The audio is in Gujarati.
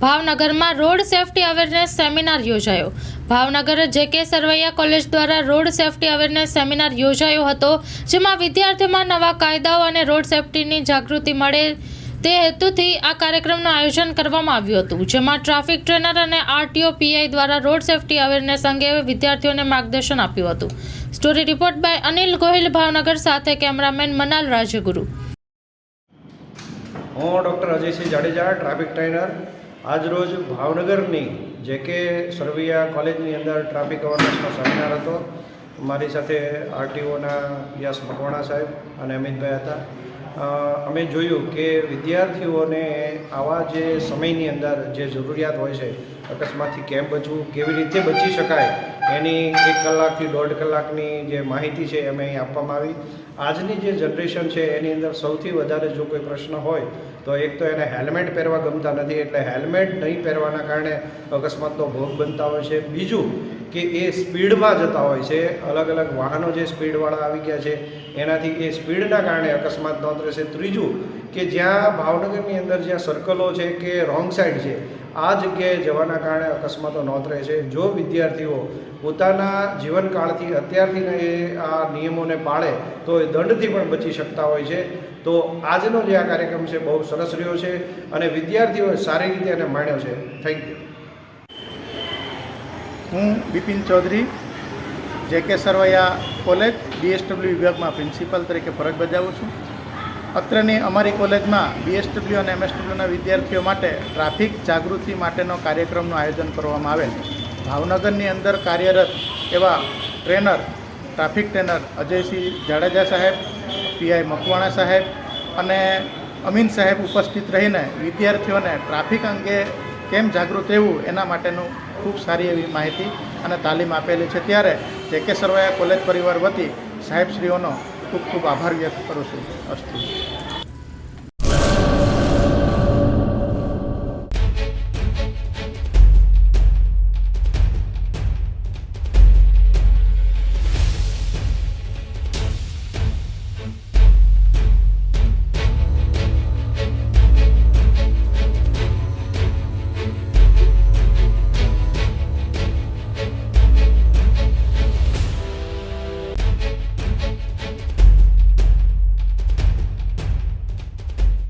ભાવનગરમાં રોડ સેફટી અવેરનેસ સેમિનાર યોજાયો। ભાવનગર જે.કે. સરવૈયા કોલેજ દ્વારા રોડ સેફટી અવેરનેસ સેમિનાર યોજાયો હતો, જેમાં વિદ્યાર્થીઓમાં નવા કાયદાઓ અને રોડ સેફટીની જાગૃતિ મળે તે હેતુથી આ કાર્યક્રમનું આયોજન કરવામાં આવ્યું હતું, જેમાં ટ્રાફિક ટ્રેનર અને આરટીઓ પીઆઈ દ્વારા રોડ સેફટી અવેરનેસ અંગે વિદ્યાર્થીઓને માર્ગદર્શન આપ્યું હતું। Story report by Anil Gohil, Bhavnagar, સાથે કેમેરામેન મનાલ રાજગુરુ। હું doctor Ajaysinh Jadeja, traffic trainer. આજરોજ ભાવનગરની જે.કે. સરવૈયા કોલેજની અંદર ટ્રાફિક અવેરનેસનો સેમિનાર હતો। મારી સાથે આરટીઓના યશ મકવાણા સાહેબ અને અમિતભાઈ હતા। અમે જોયું કે વિદ્યાર્થીઓને આવા જે સમયની અંદર જે જરૂરિયાત હોય છે, અકસ્માતથી કેમ બચવું, કેવી રીતે બચી શકાય, એની 1 કલાકથી 1.5 કલાકની જે માહિતી છે અમે અહીં આપવામાં આવી। આજની જે જનરેશન છે એની અંદર સૌથી વધારે જો કોઈ પ્રશ્ન હોય તો એક તો એને હેલ્મેટ પહેરવા ગમતા નથી, એટલે હેલ્મેટ નહીં પહેરવાના કારણે અકસ્માતનો ભોગ બનતા હોય છે। બીજું કે એ સ્પીડમાં જતા હોય છે, અલગ અલગ વાહનો જે સ્પીડવાળા આવી ગયા છે એનાથી એ સ્પીડના કારણે અકસ્માત નોંધે છે। ત્રીજું કે જ્યાં ભાવનગરની અંદર જ્યાં સર્કલો છે કે રોંગ સાઈડ છે, આ જગ્યાએ જવાના કારણે અકસ્માતો નોંધે છે। જો વિદ્યાર્થીઓ પોતાના જીવનકાળથી અત્યારથી એ આ નિયમોને પાળે તો એ દંડથી પણ બચી શકતા હોય છે। તો આજનો જે આ કાર્યક્રમ છે બહુ સરસ રહ્યો છે અને વિદ્યાર્થીઓએ સારી રીતે એને માણ્યો છે। Thank you. હું બિપિન ચૌધરી, જે.કે. સરવૈયા કોલેજ બીએસડબલ્યુ વિભાગમાં પ્રિન્સિપાલ તરીકે ફરજ બજાવું છું। અત્રેની અમારી કોલેજમાં બીએસડબલ્યુ અને એમએસડબલ્યુના વિદ્યાર્થીઓ માટે ટ્રાફિક જાગૃતિ માટેનો કાર્યક્રમનું આયોજન કરવામાં આવેલ। ભાવનગરની અંદર કાર્યરત એવા ટ્રાફિક ટ્રેનર અજયસિંહ જાડેજા સાહેબ, પીઆઈ મકવાણા સાહેબ અને અમીન સાહેબ ઉપસ્થિત રહીને વિદ્યાર્થીઓને ટ્રાફિક અંગે કેમ જાગૃત રહેવું એના માટેનું ખૂબ સારી એવી માહિતી અને તાલીમ આપેલી છે। ત્યારે જે.કે. સરવૈયા કોલેજ પરિવાર વતી સાહેબશ્રીઓનો ખૂબ ખૂબ આભાર વ્યક્ત કરું છું। અસ્તુ।